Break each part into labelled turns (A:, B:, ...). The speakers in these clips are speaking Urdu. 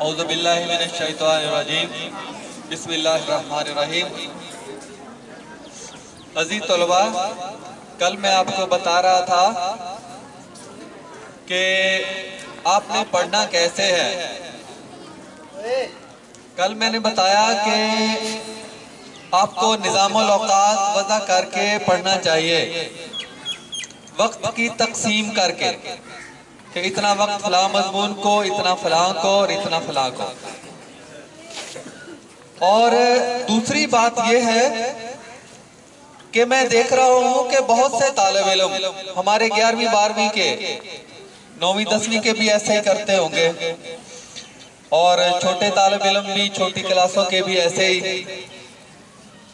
A: اعوذ باللہ من الشیطان الرجیم بسم اللہ الرحمن الرحیم۔ عزیز طلباء، کل میں آپ کو بتا رہا تھا کہ آپ نے پڑھنا کیسے ہے۔ کل میں نے بتایا کہ آپ کو نظام الاوقات وضع کر کے پڑھنا چاہیے، وقت کی تقسیم کر کے کہ اتنا وقت فلاں مضمون کو، اتنا فلاں کو اور اتنا فلاں کو۔ اور دوسری بات یہ ہے کہ میں دیکھ رہا ہوں کہ بہت سے طالب علم ہمارے 11ویں 12ویں کے، 9ویں 10ویں کے بھی ایسے ہی کرتے ہوں گے، اور چھوٹے طالب علم بھی چھوٹی کلاسوں کے بھی ایسے ہی،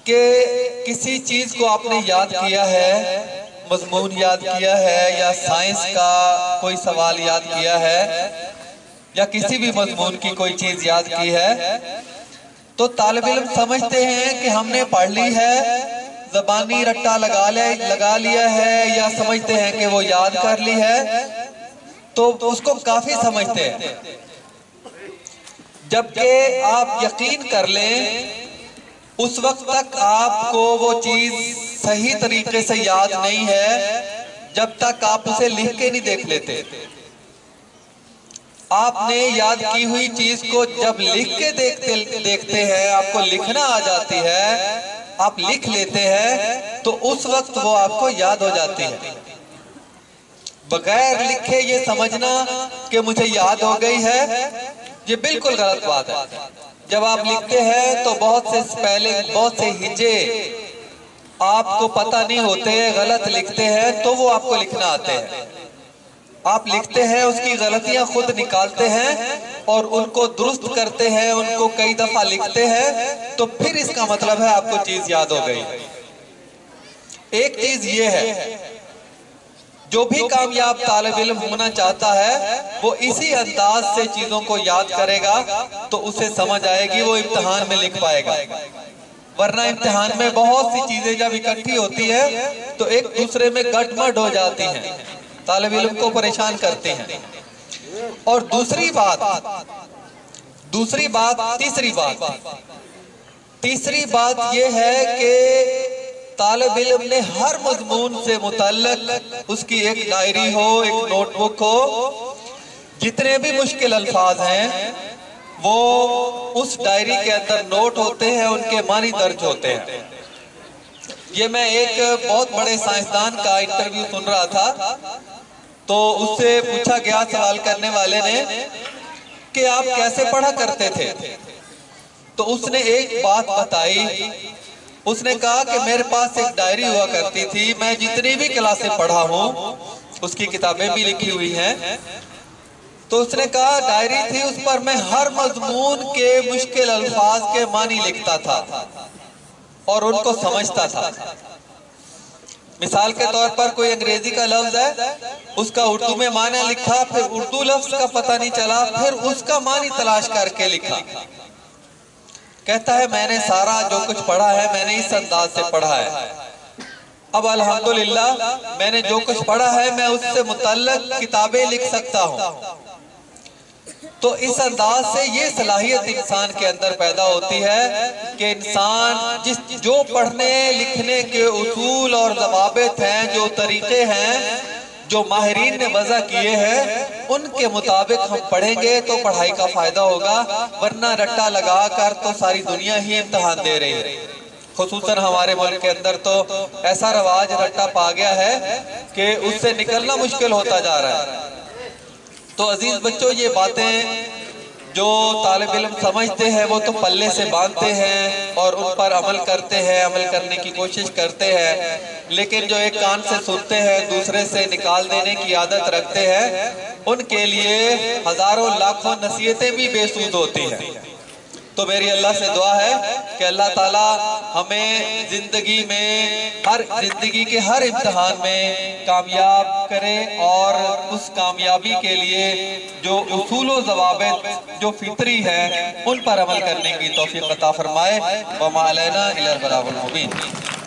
A: کہ کسی چیز کو آپ نے یاد کیا ہے، مضمون یاد کیا ہے یا سائنس کا کوئی سوال یاد کیا ہے یا کسی بھی مضمون کی کوئی چیز یاد کی ہے، تو طالب علم سمجھتے ہیں کہ ہم نے پڑھ لی ہے، زبانی رٹا لگا لیا ہے، یا سمجھتے ہیں کہ وہ یاد کر لی ہے، تو اس کو کافی سمجھتے ہیں۔ جبکہ آپ یقین کر لیں اس وقت تک آپ کو وہ چیز صحیح طریقے سے یاد نہیں ہے جب تک آپ اسے لکھ کے نہیں دیکھ لیتے۔ آپ نے یاد کی ہوئی چیز کو جب لکھ کے دیکھتے ہیں، آپ کو لکھنا آ جاتی ہے، آپ لکھ لیتے ہیں، تو اس وقت وہ آپ کو یاد ہو جاتی ہے۔ بغیر لکھے یہ سمجھنا کہ مجھے یاد ہو گئی ہے، یہ بالکل غلط بات ہے۔ جب آپ لکھتے ہیں تو بہت سے سپیلنگ، بہت سے ہجے آپ کو پتہ نہیں ہوتے، غلط لکھتے ہیں تو وہ آپ کو لکھنا آتے ہیں۔ آپ لکھتے ہیں، اس کی غلطیاں خود نکالتے ہیں اور ان کو درست کرتے ہیں، ان کو کئی دفعہ لکھتے ہیں، تو پھر اس کا مطلب ہے آپ کو چیز یاد ہو گئی۔ ایک چیز یہ ہے، جو بھی کامیاب طالب علم ہونا چاہتا ہے وہ اسی انداز سے چیزوں کو یاد کرے گا تو اسے سمجھ آئے گی، وہ امتحان میں لکھ پائے گا۔ ورنہ امتحان میں بہت سی چیزیں جب اکٹھی ہوتی ہیں تو ایک دوسرے میں گٹ مٹ ہو جاتی ہیں، طالب علم کو پریشان کرتے ہیں۔ اور تیسری بات یہ ہے کہ طالب علم نے ہر مضمون سے متعلق اس کی ایک ڈائری ہو، ایک نوٹ بک ہو، جتنے بھی مشکل الفاظ ہیں وہ اس ڈائری کے اندر نوٹ ہوتے ہیں، ان کے معنی درج ہوتے ہیں۔ یہ میں ایک بہت بڑے سائنسدان کا انٹرویو سن رہا تھا، تو اس سے پوچھا گیا سوال کرنے والے نے کہ آپ کیسے پڑھا کرتے تھے؟ تو اس نے ایک بات بتائی، اس نے کہا کہ میرے پاس ایک ڈائری ہوا کرتی تھی، میں جتنی بھی کلاسیں پڑھا ہوں اس کی کتابیں بھی لکھی ہوئی ہیں، تو اس نے کہا ڈائری تھی، اس پر میں ہر مضمون کے مشکل الفاظ کے معنی لکھتا تھا اور ان کو سمجھتا تھا۔ مثال کے طور پر کوئی انگریزی کا لفظ ہے، اس کا اردو میں معنی لکھا، پھر اردو لفظ کا پتہ نہیں چلا، پھر اس کا معنی تلاش کر کے لکھا۔ کہتا ہے میں نے سارا جو کچھ پڑھا ہے میں نے اس انداز سے پڑھا ہے۔ اب الحمدللہ میں نے جو کچھ پڑھا ہے میں اس سے متعلق کتابیں لکھ سکتا ہوں۔ تو اس انداز سے یہ صلاحیت انسان کے اندر پیدا ہوتی ہے کہ انسان جو پڑھنے لکھنے کے اصول اور ضوابط ہیں، جو طریقے ہیں، جو ماہرین نے وضع کیے ہیں، ان کے مطابق ہم پڑھیں گے تو پڑھائی کا فائدہ ہوگا، ورنہ رٹا لگا کر تو ساری دنیا ہی امتحان دے رہی ہے۔ خصوصاً ہمارے ملک کے اندر تو ایسا رواج رٹا پا گیا ہے کہ اس سے نکلنا مشکل ہوتا جا رہا ہے۔ تو عزیز بچوں، یہ باتیں جو طالب علم سمجھتے ہیں وہ تو پلے سے باندھتے ہیں اور ان پر عمل کرتے ہیں، عمل کرنے کی کوشش کرتے ہیں، لیکن جو ایک کان سے سنتے ہیں دوسرے سے نکال دینے کی عادت رکھتے ہیں، ان کے لیے ہزاروں لاکھوں نصیحتیں بھی بے سود ہوتی ہیں۔ تو میری اللہ سے دعا ہے کہ اللہ تعالیٰ ہمیں زندگی کے ہر امتحان میں کامیاب کرے، اور اس کامیابی کے لیے جو اصول و ضوابط جو فطری ہیں ان پر عمل کرنے کی توفیق عطا فرمائے۔ وما علینا الا البلاغ المبین۔